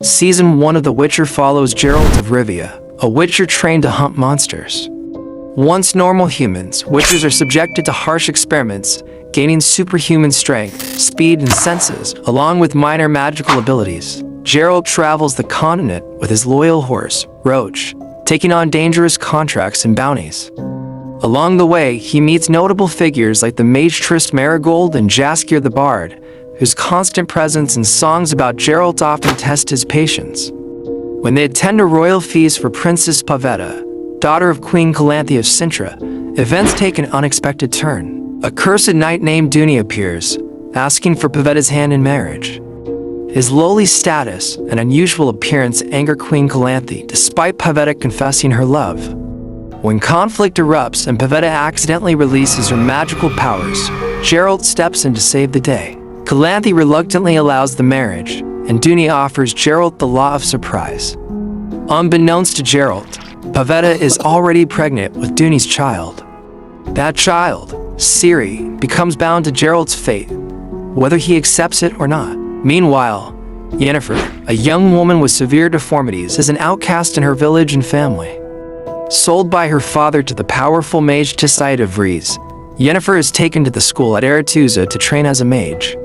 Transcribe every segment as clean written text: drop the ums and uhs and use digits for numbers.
Season 1 of The Witcher follows Geralt of Rivia, a witcher trained to hunt monsters. Once normal humans, witchers are subjected to harsh experiments, gaining superhuman strength, speed, and senses, along with minor magical abilities. Geralt travels the continent with his loyal horse, Roach, taking on dangerous contracts and bounties. Along the way, he meets notable figures like the mage Trist Marigold and Jaskier the Bard, whose constant presence and songs about Geralt often test his patience. When they attend a royal feast for Princess Pavetta, daughter of Queen Calanthe of Cintra, events take an unexpected turn. A cursed knight named Duny appears, asking for Pavetta's hand in marriage. His lowly status and unusual appearance anger Queen Calanthe, despite Pavetta confessing her love. When conflict erupts and Pavetta accidentally releases her magical powers, Geralt steps in to save the day. Calanthe reluctantly allows the marriage, and Duny offers Geralt the law of surprise. Unbeknownst to Geralt, Pavetta is already pregnant with Duny's child. That child, Ciri, becomes bound to Geralt's fate, whether he accepts it or not. Meanwhile, Yennefer, a young woman with severe deformities, is an outcast in her village and family. Sold by her father to the powerful mage Tissaia of Vries, Yennefer is taken to the school at Aretuza to train as a mage.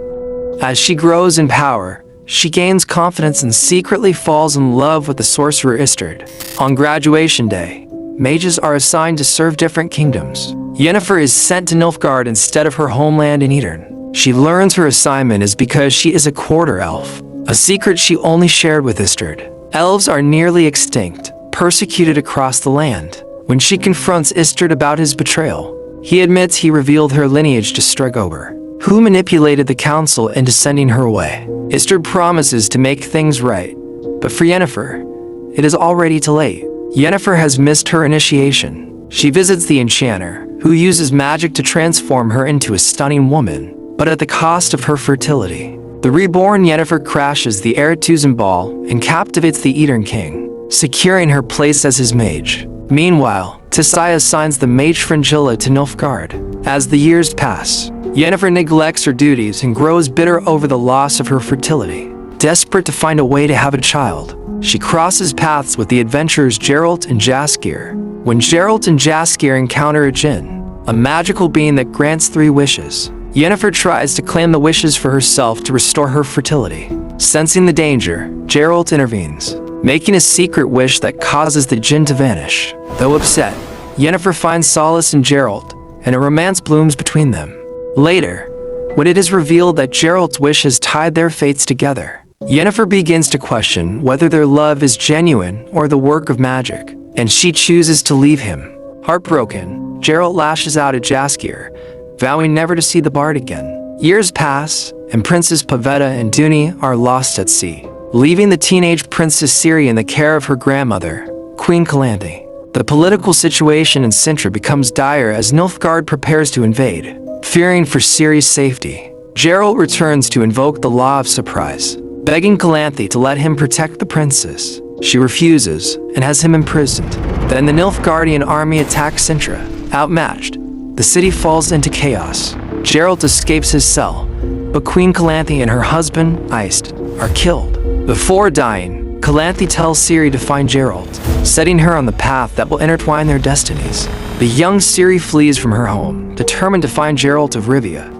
As she grows in power, she gains confidence and secretly falls in love with the sorcerer Istrid. On graduation day, mages are assigned to serve different kingdoms. Yennefer is sent to Nilfgaard instead of her homeland in Edirn. She learns her assignment is because she is a quarter elf, a secret she only shared with Istrid. Elves are nearly extinct, persecuted across the land. When she confronts Istrid about his betrayal, he admits he revealed her lineage to Stregober, who manipulated the council into sending her away. Istrid promises to make things right, but for Yennefer, it is already too late. Yennefer has missed her initiation. She visits the enchanter, who uses magic to transform her into a stunning woman, but at the cost of her fertility. The reborn Yennefer crashes the Aretuzan ball and captivates the Edirn king, securing her place as his mage. Meanwhile, Tissaia assigns the mage Fringilla to Nilfgaard. As the years pass, Yennefer neglects her duties and grows bitter over the loss of her fertility. Desperate to find a way to have a child, she crosses paths with the adventurers Geralt and Jaskier. When Geralt and Jaskier encounter a djinn, a magical being that grants 3 wishes, Yennefer tries to claim the wishes for herself to restore her fertility. Sensing the danger, Geralt intervenes, making a secret wish that causes the djinn to vanish. Though upset, Yennefer finds solace in Geralt, and a romance blooms between them. Later, when it is revealed that Geralt's wish has tied their fates together, Yennefer begins to question whether their love is genuine or the work of magic, and she chooses to leave him. Heartbroken, Geralt lashes out at Jaskier, vowing never to see the bard again. Years pass, and Princess Pavetta and Duny are lost at sea, leaving the teenage Princess Ciri in the care of her grandmother, Queen Calanthe. The political situation in Cintra becomes dire as Nilfgaard prepares to invade. Fearing for Ciri's safety, Geralt returns to invoke the law of surprise, begging Calanthe to let him protect the princess. She refuses and has him imprisoned. Then the Nilfgaardian army attacks Cintra. Outmatched, the city falls into chaos. Geralt escapes his cell, but Queen Calanthe and her husband, Iced, are killed. Before dying, Calanthe tells Ciri to find Geralt, setting her on the path that will intertwine their destinies. The young Ciri flees from her home, determined to find Geralt of Rivia.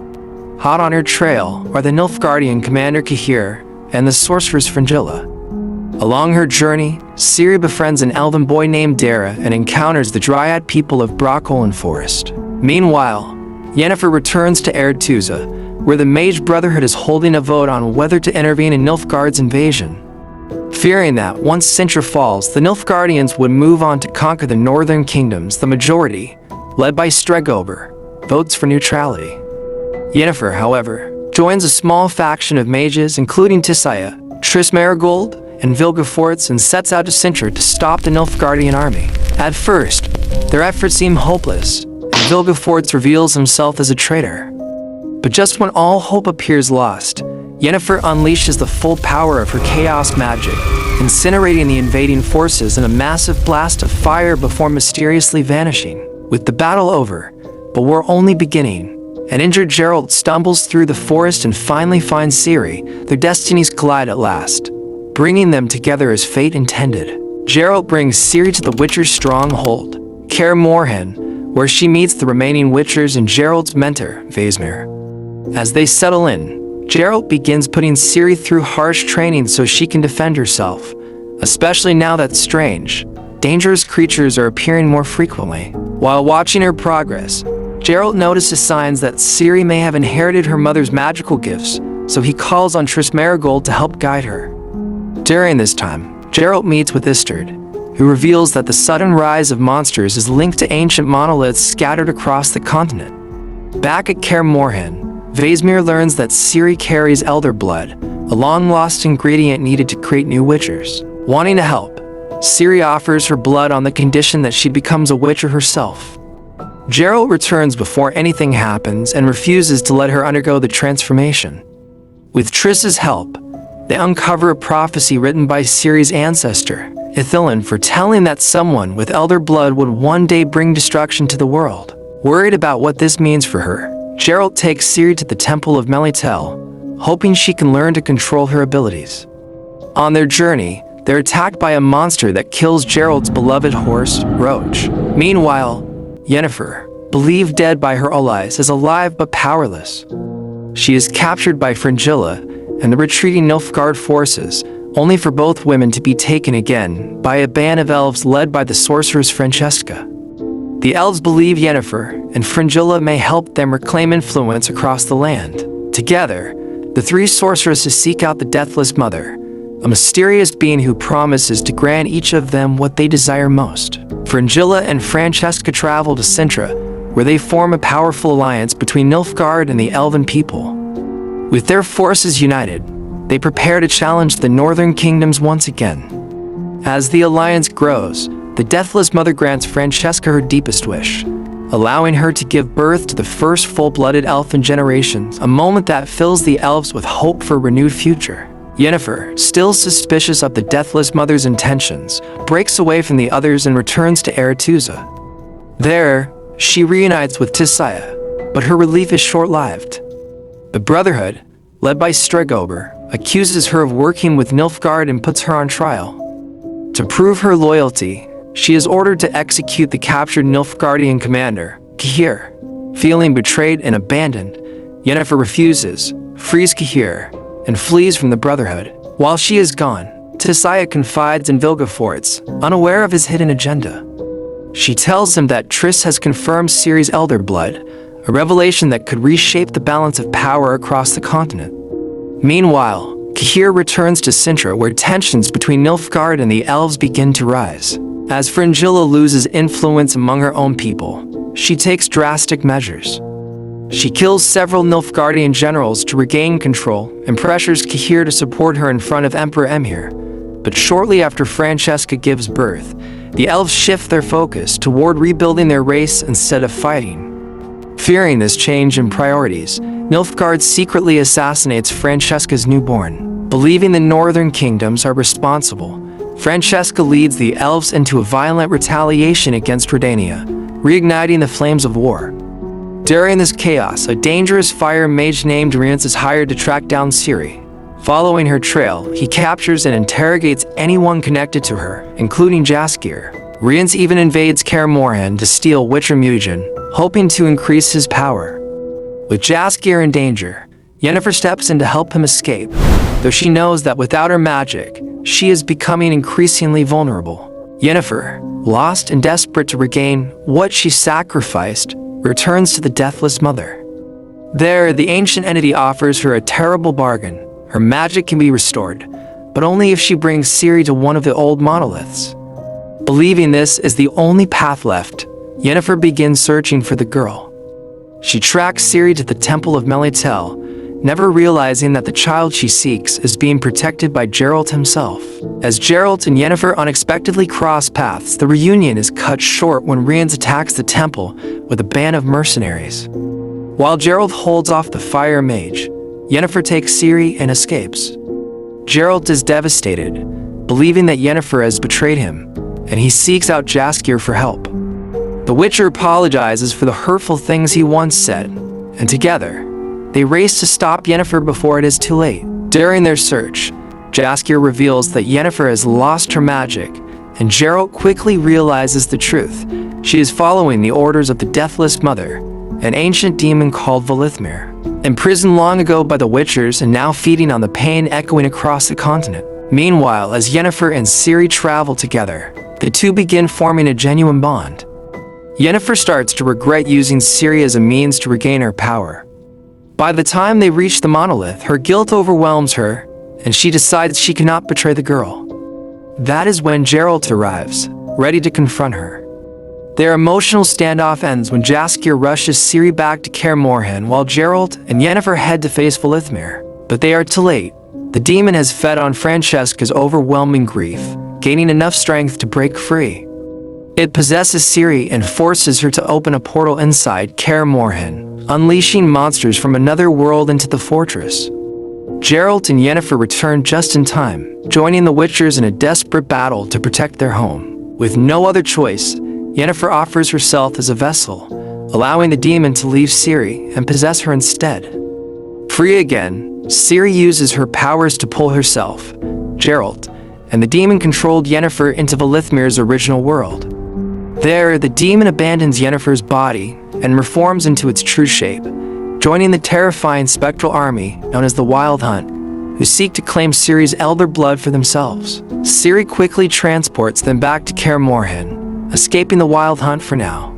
Hot on her trail are the Nilfgaardian commander Kaer and the sorceress Fringilla. Along her journey, Ciri befriends an elven boy named Dara and encounters the dryad people of Brockholm Forest. Meanwhile, Yennefer returns to Aretuza, where the Mage Brotherhood is holding a vote on whether to intervene in Nilfgaard's invasion. Fearing that once Cintra falls, the Nilfgaardians would move on to conquer the northern kingdoms, the majority, led by Stregober, votes for neutrality. Yennefer, however, joins a small faction of mages including Tissaia, Trist Marigold, and Vilgefortz and sets out to Cintra to stop the Nilfgaardian army. At first, their efforts seem hopeless, and Vilgefortz reveals himself as a traitor. But just when all hope appears lost, Yennefer unleashes the full power of her chaos magic, incinerating the invading forces in a massive blast of fire before mysteriously vanishing. With the battle over, but we're only beginning, an injured Geralt stumbles through the forest and finally finds Ciri. Their destinies collide at last. bringing them together as fate intended. Geralt brings Ciri to the Witcher's stronghold, Kaer Morhen, where she meets the remaining Witchers and Geralt's mentor, Vesemir. As they settle in, Geralt begins putting Ciri through harsh training so she can defend herself, especially now that strange, dangerous creatures are appearing more frequently. While watching her progress, Geralt notices signs that Ciri may have inherited her mother's magical gifts, so he calls on Triss Merigold to help guide her. During this time, Geralt meets with Istrid, who reveals that the sudden rise of monsters is linked to ancient monoliths scattered across the continent. Back at Kaer Morhen, Vesemir learns that Ciri carries elder blood, a long-lost ingredient needed to create new Witchers. Wanting to help, Ciri offers her blood on the condition that she becomes a Witcher herself. Geralt returns before anything happens and refuses to let her undergo the transformation. With Triss's help, they uncover a prophecy written by Ciri's ancestor, Ithilien, foretelling that someone with elder blood would one day bring destruction to the world. Worried about what this means for her, Geralt takes Ciri to the Temple of Melitele, hoping she can learn to control her abilities. On their journey, they're attacked by a monster that kills Geralt's beloved horse, Roach. Meanwhile, Yennefer, believed dead by her allies, is alive but powerless. She is captured by Fringilla and the retreating Nilfgaard forces, only for both women to be taken again by a band of elves led by the sorceress Francesca. The elves believe Yennefer and Fringilla may help them reclaim influence across the land. Together, the three sorceresses seek out the Deathless Mother, a mysterious being who promises to grant each of them what they desire most. Fringilla and Francesca travel to Cintra, where they form a powerful alliance between Nilfgaard and the elven people. With their forces united, they prepare to challenge the northern kingdoms once again. As the alliance grows, the Deathless Mother grants Francesca her deepest wish, allowing her to give birth to the first full-blooded elfin generations, a moment that fills the elves with hope for a renewed future. Yennefer, still suspicious of the Deathless Mother's intentions, breaks away from the others and returns to Aretuza. There, she reunites with Tissaia, but her relief is short-lived. The Brotherhood, led by Stregober, accuses her of working with Nilfgaard and puts her on trial. To prove her loyalty, she is ordered to execute the captured Nilfgaardian commander, Kaer. Feeling betrayed and abandoned, Yennefer refuses, frees Kaer, and flees from the Brotherhood. While she is gone, Tissaia confides in Vilgefortz, unaware of his hidden agenda. She tells him that Triss has confirmed Ciri's elder blood, a revelation that could reshape the balance of power across the continent. Meanwhile, Kaer returns to Cintra, where tensions between Nilfgaard and the elves begin to rise. As Fringilla loses influence among her own people, she takes drastic measures. She kills several Nilfgaardian generals to regain control and pressures Kaer to support her in front of Emperor Emhyr. But shortly after Francesca gives birth, the elves shift their focus toward rebuilding their race instead of fighting. Fearing this change in priorities, Nilfgaard secretly assassinates Francesca's newborn. Believing the northern kingdoms are responsible, Francesca leads the elves into a violent retaliation against Redania, reigniting the flames of war. During this chaos, a dangerous fire mage named Rience is hired to track down Ciri. Following her trail, he captures and interrogates anyone connected to her, including Jaskier. Rience even invades Kaer Morhen to steal Witcher Mugen, hoping to increase his power. With Jaskier in danger, Yennefer steps in to help him escape, though she knows that without her magic, she is becoming increasingly vulnerable. Yennefer, lost and desperate to regain what she sacrificed, returns to the Deathless Mother. There, the ancient entity offers her a terrible bargain. Her magic can be restored, but only if she brings Ciri to one of the old monoliths. Believing this is the only path left, Yennefer begins searching for the girl. She tracks Ciri to the Temple of Melitele, never realizing that the child she seeks is being protected by Geralt himself. As Geralt and Yennefer unexpectedly cross paths, the reunion is cut short when Rience attacks the temple with a band of mercenaries. While Geralt holds off the fire mage, Yennefer takes Ciri and escapes. Geralt is devastated, believing that Yennefer has betrayed him, and he seeks out Jaskier for help. The Witcher apologizes for the hurtful things he once said, and together, they race to stop Yennefer before it is too late. During their search, Jaskier reveals that Yennefer has lost her magic, and Geralt quickly realizes the truth. She is following the orders of the Deathless Mother, an ancient demon called Valithmir, imprisoned long ago by the Witchers and now feeding on the pain echoing across the continent. Meanwhile, as Yennefer and Ciri travel together, the two begin forming a genuine bond. Yennefer starts to regret using Ciri as a means to regain her power. By the time they reach the monolith, her guilt overwhelms her, and she decides she cannot betray the girl. That is when Geralt arrives, ready to confront her. Their emotional standoff ends when Jaskier rushes Ciri back to Kaer Morhen while Geralt and Yennefer head to face Valithmir. But they are too late. The demon has fed on Francesca's overwhelming grief, gaining enough strength to break free. It possesses Ciri and forces her to open a portal inside Kaer Morhen, unleashing monsters from another world into the fortress. Geralt and Yennefer return just in time, joining the Witchers in a desperate battle to protect their home. With no other choice, Yennefer offers herself as a vessel, allowing the demon to leave Ciri and possess her instead. Free again, Ciri uses her powers to pull herself, Geralt, and the demon-controlled Yennefer into Valithmir's original world. There, the demon abandons Yennefer's body and reforms into its true shape, joining the terrifying spectral army known as the Wild Hunt, who seek to claim Ciri's elder blood for themselves. Ciri quickly transports them back to Kaer Morhen, escaping the Wild Hunt for now.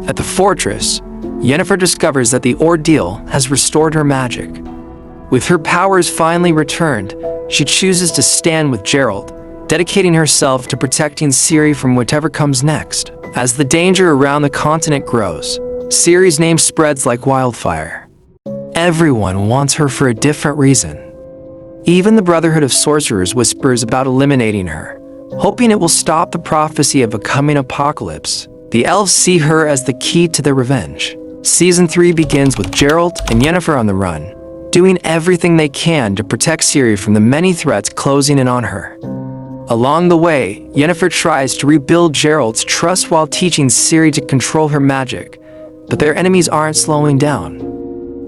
At the fortress, Yennefer discovers that the ordeal has restored her magic. With her powers finally returned, she chooses to stand with Geralt, dedicating herself to protecting Ciri from whatever comes next. As the danger around the continent grows, Ciri's name spreads like wildfire. Everyone wants her for a different reason. Even the Brotherhood of Sorcerers whispers about eliminating her, hoping it will stop the prophecy of a coming apocalypse. The elves see her as the key to their revenge. Season 3 begins with Geralt and Yennefer on the run, doing everything they can to protect Ciri from the many threats closing in on her. Along the way, Yennefer tries to rebuild Geralt's trust while teaching Ciri to control her magic, but their enemies aren't slowing down.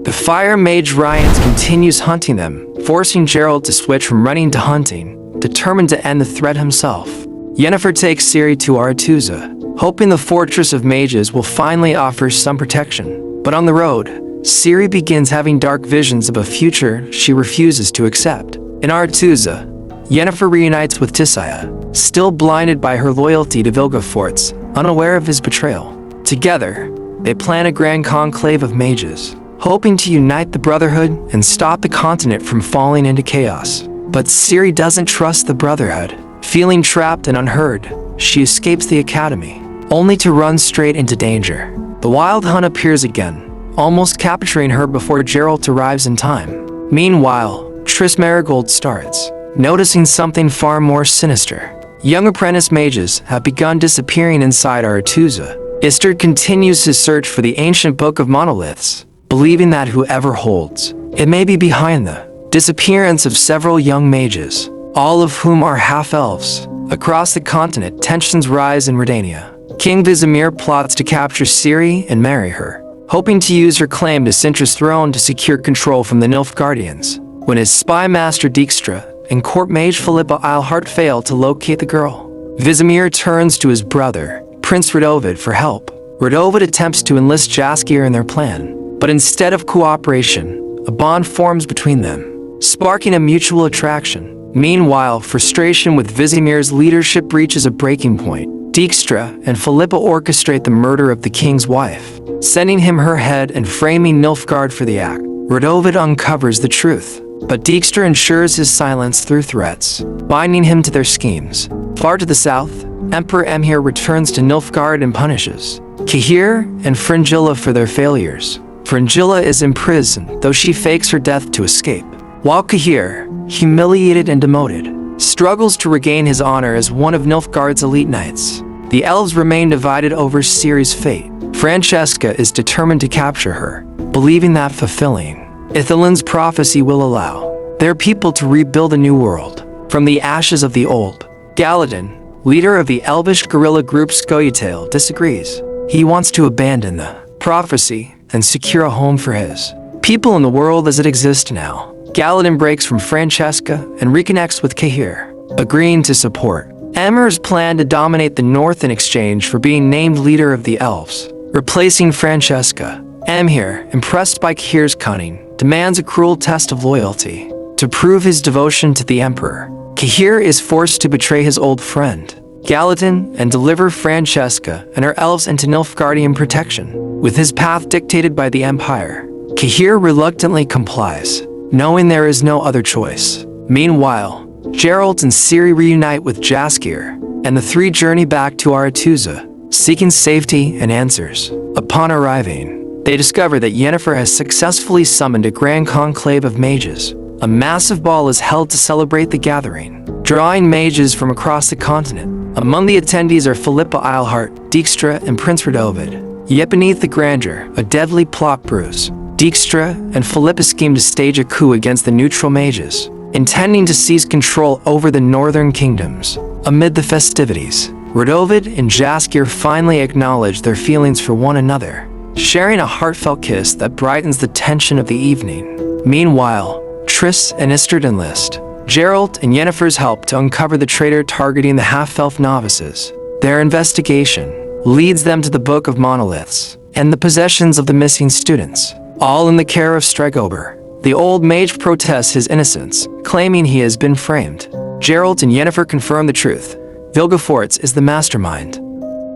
The fire mage Ryans continues hunting them, forcing Geralt to switch from running to hunting, determined to end the threat himself. Yennefer takes Ciri to Aretuza, hoping the Fortress of Mages will finally offer some protection. But on the road, Ciri begins having dark visions of a future she refuses to accept. In Aretuza, Yennefer reunites with Tissaia, still blinded by her loyalty to Vilgefortz, unaware of his betrayal. Together, they plan a grand conclave of mages, hoping to unite the Brotherhood and stop the continent from falling into chaos. But Ciri doesn't trust the Brotherhood. Feeling trapped and unheard, she escapes the academy, only to run straight into danger. The Wild Hunt appears again, almost capturing her before Geralt arrives in time. Meanwhile, Triss Merigold starts, noticing something far more sinister. Young apprentice mages have begun disappearing inside Aretuza. Istard continues his search for the ancient Book of Monoliths, believing that whoever holds it may be behind the disappearance of several young mages, all of whom are half-elves. Across the continent, tensions rise in Redania. King Vizimir plots to capture Ciri and marry her, hoping to use her claim to Cintra's throne to secure control from the Nilfgaardians. When his spy master Dijkstra and court mage Philippa Eilhart fail to locate the girl, Vizimir turns to his brother, Prince Radovid, for help. Radovid attempts to enlist Jaskier in their plan, but instead of cooperation, a bond forms between them, sparking a mutual attraction. Meanwhile, frustration with Vizimir's leadership reaches a breaking point. Dijkstra and Philippa orchestrate the murder of the king's wife, sending him her head and framing Nilfgaard for the act. Radovid uncovers the truth, but Dijkstra ensures his silence through threats, binding him to their schemes. Far to the south, Emperor Emhyr returns to Nilfgaard and punishes Kaer and Fringilla for their failures. Fringilla is imprisoned, though she fakes her death to escape, while Kaer, humiliated and demoted, struggles to regain his honor as one of Nilfgaard's elite knights. The elves remain divided over Ciri's fate. Francesca is determined to capture her, believing that fulfilling Ithalin's prophecy will allow their people to rebuild a new world from the ashes of the old. Galladon, leader of the elvish guerrilla group Storyteller, disagrees. He wants to abandon the prophecy and secure a home for his people in the world as it exists now. Galadin breaks from Francesca and reconnects with Kaer, agreeing to support Emir's plan to dominate the North in exchange for being named leader of the elves. Replacing Francesca, Emir, impressed by Kaer's cunning, demands a cruel test of loyalty. To prove his devotion to the Emperor, Kaer is forced to betray his old friend, Galadin, and deliver Francesca and her elves into Nilfgaardian protection. With his path dictated by the Empire, Kaer reluctantly complies, knowing there is no other choice. Meanwhile, Geralt and Ciri reunite with Jaskier, and the three journey back to Aretuza, seeking safety and answers. Upon arriving, they discover that Yennefer has successfully summoned a grand conclave of mages. A massive ball is held to celebrate the gathering, drawing mages from across the continent. Among the attendees are Philippa Eilhart, Dijkstra, and Prince Radovid. Yet beneath the grandeur, a deadly plot brews. Dijkstra and Philippa scheme to stage a coup against the neutral mages, intending to seize control over the northern kingdoms. Amid the festivities, Radovid and Jaskier finally acknowledge their feelings for one another, sharing a heartfelt kiss that brightens the tension of the evening. Meanwhile, Triss and Istrid enlist Geralt and Yennefer's help to uncover the traitor targeting the half-elf novices. Their investigation leads them to the Book of Monoliths and the possessions of the missing students, all in the care of Stregober. The old mage protests his innocence, claiming he has been framed. Geralt and Yennefer confirm the truth. Vilgefortz is the mastermind.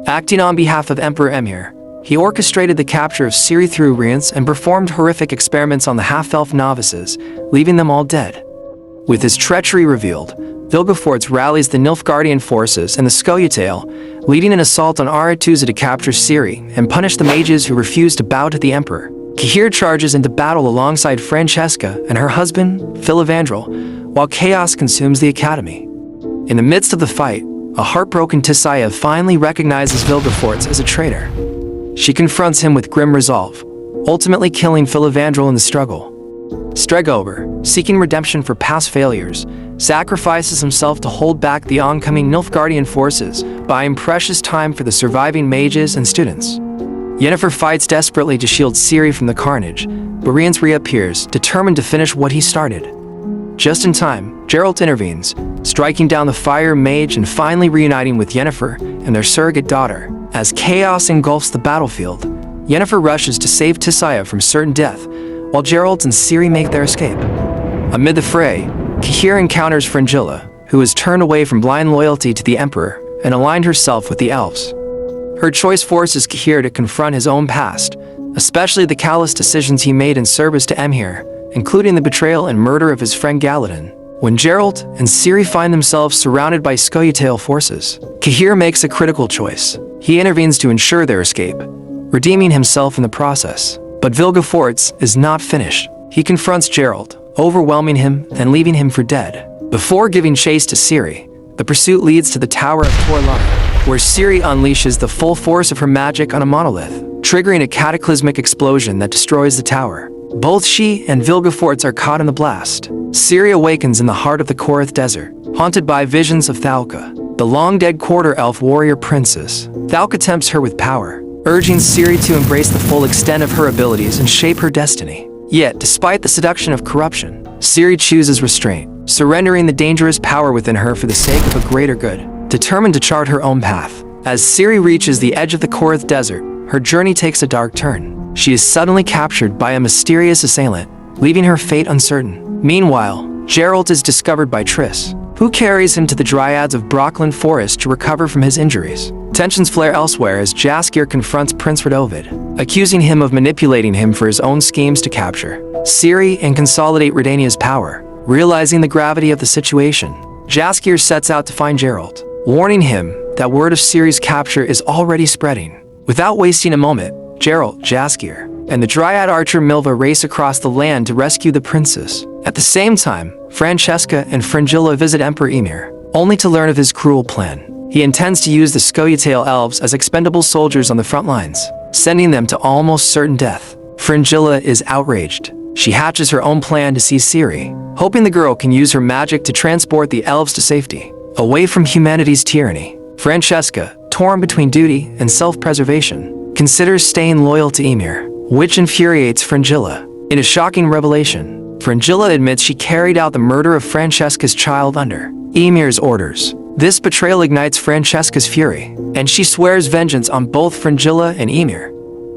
Acting on behalf of Emperor Emir, he orchestrated the capture of Ciri through Rience and performed horrific experiments on the half-elf novices, leaving them all dead. With his treachery revealed, Vilgefortz rallies the Nilfgaardian forces and the Storyteller, leading an assault on Aretuza to capture Ciri and punish the mages who refuse to bow to the Emperor. Kaer charges into battle alongside Francesca and her husband, Filavandrel, while chaos consumes the academy. In the midst of the fight, a heartbroken Tissaia finally recognizes Vilgefortz as a traitor. She confronts him with grim resolve, ultimately killing Filavandrel in the struggle. Stregober, seeking redemption for past failures, sacrifices himself to hold back the oncoming Nilfgaardian forces, buying precious time for the surviving mages and students. Yennefer fights desperately to shield Ciri from the carnage, but Rience reappears, determined to finish what he started. Just in time, Geralt intervenes, striking down the fire mage and finally reuniting with Yennefer and their surrogate daughter. As chaos engulfs the battlefield, Yennefer rushes to save Tissaia from certain death, while Geralt and Ciri make their escape. Amid the fray, Kaer encounters Fringilla, who has turned away from blind loyalty to the Emperor and aligned herself with the elves. Her choice forces Kaer to confront his own past, especially the callous decisions he made in service to Emir, including the betrayal and murder of his friend Galadin. When Geralt and Ciri find themselves surrounded by Storyteller forces, Kaer makes a critical choice. He intervenes to ensure their escape, redeeming himself in the process. But Vilgefortz is not finished. He confronts Geralt, overwhelming him and leaving him for dead. Before giving chase to Ciri, the pursuit leads to the Tower of Torlana, where Ciri unleashes the full force of her magic on a monolith, triggering a cataclysmic explosion that destroys the tower. Both she and Vilgefortz are caught in the blast. Ciri awakens in the heart of the Korith Desert, haunted by visions of Thalca, the long-dead quarter-elf warrior princess. Thalca tempts her with power, urging Ciri to embrace the full extent of her abilities and shape her destiny. Yet, despite the seduction of corruption, Ciri chooses restraint, surrendering the dangerous power within her for the sake of a greater good, determined to chart her own path. As Ciri reaches the edge of the Korith Desert, her journey takes a dark turn. She is suddenly captured by a mysterious assailant, leaving her fate uncertain. Meanwhile, Geralt is discovered by Triss, who carries him to the Dryads of Brockland Forest to recover from his injuries. Tensions flare elsewhere as Jaskier confronts Prince Radovid, accusing him of manipulating him for his own schemes to capture Ciri and consolidate Redania's power. Realizing the gravity of the situation, Jaskier sets out to find Geralt, warning him that word of Ciri's capture is already spreading. Without wasting a moment, Geralt, Jaskier, and the Dryad archer Milva race across the land to rescue the princess. At the same time, Francesca and Fringilla visit Emperor Emir, only to learn of his cruel plan. He intends to use the Scoia'tael elves as expendable soldiers on the front lines, sending them to almost certain death. Fringilla is outraged. She hatches her own plan to seize Ciri, hoping the girl can use her magic to transport the elves to safety, away from humanity's tyranny. Francesca, torn between duty and self-preservation, considers staying loyal to Emir, which infuriates Fringilla. In a shocking revelation, Fringilla admits she carried out the murder of Francesca's child under Emir's orders. This betrayal ignites Francesca's fury, and she swears vengeance on both Fringilla and Emir.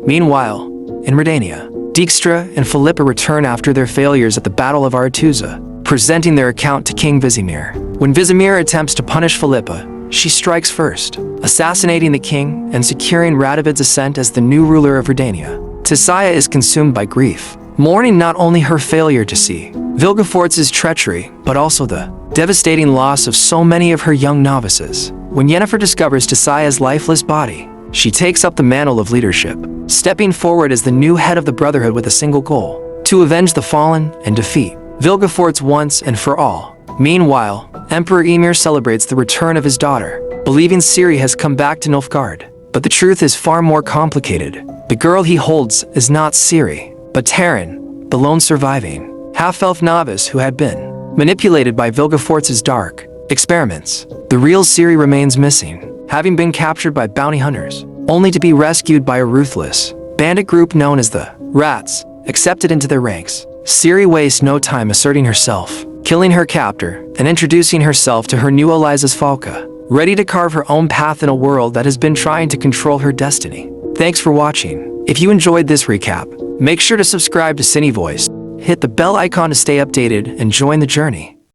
Meanwhile, in Redania, Dijkstra and Philippa return after their failures at the Battle of Aretuza, presenting their account to King Vizimir. When Vizimir attempts to punish Philippa, she strikes first, assassinating the king and securing Radovid's ascent as the new ruler of Redania. Tissaia is consumed by grief, mourning not only her failure to see Vilgefortz's treachery, but also the devastating loss of so many of her young novices. When Yennefer discovers Tissaia's lifeless body, she takes up the mantle of leadership, stepping forward as the new head of the Brotherhood with a single goal: to avenge the fallen and defeat Vilgefortz once and for all. Meanwhile, Emperor Emir celebrates the return of his daughter, believing Ciri has come back to Nilfgaard. But the truth is far more complicated. The girl he holds is not Ciri, but Terran, the lone surviving half-elf novice who had been manipulated by Vilgefortz's dark experiments. The real Ciri remains missing, having been captured by bounty hunters, only to be rescued by a ruthless bandit group known as the Rats, accepted into their ranks. Ciri wastes no time asserting herself, killing her captor, and introducing herself to her new allies Falca, ready to carve her own path in a world that has been trying to control her destiny. Thanks for watching. If you enjoyed this recap, make sure to subscribe to CineVoice, hit the bell icon to stay updated, and join the journey.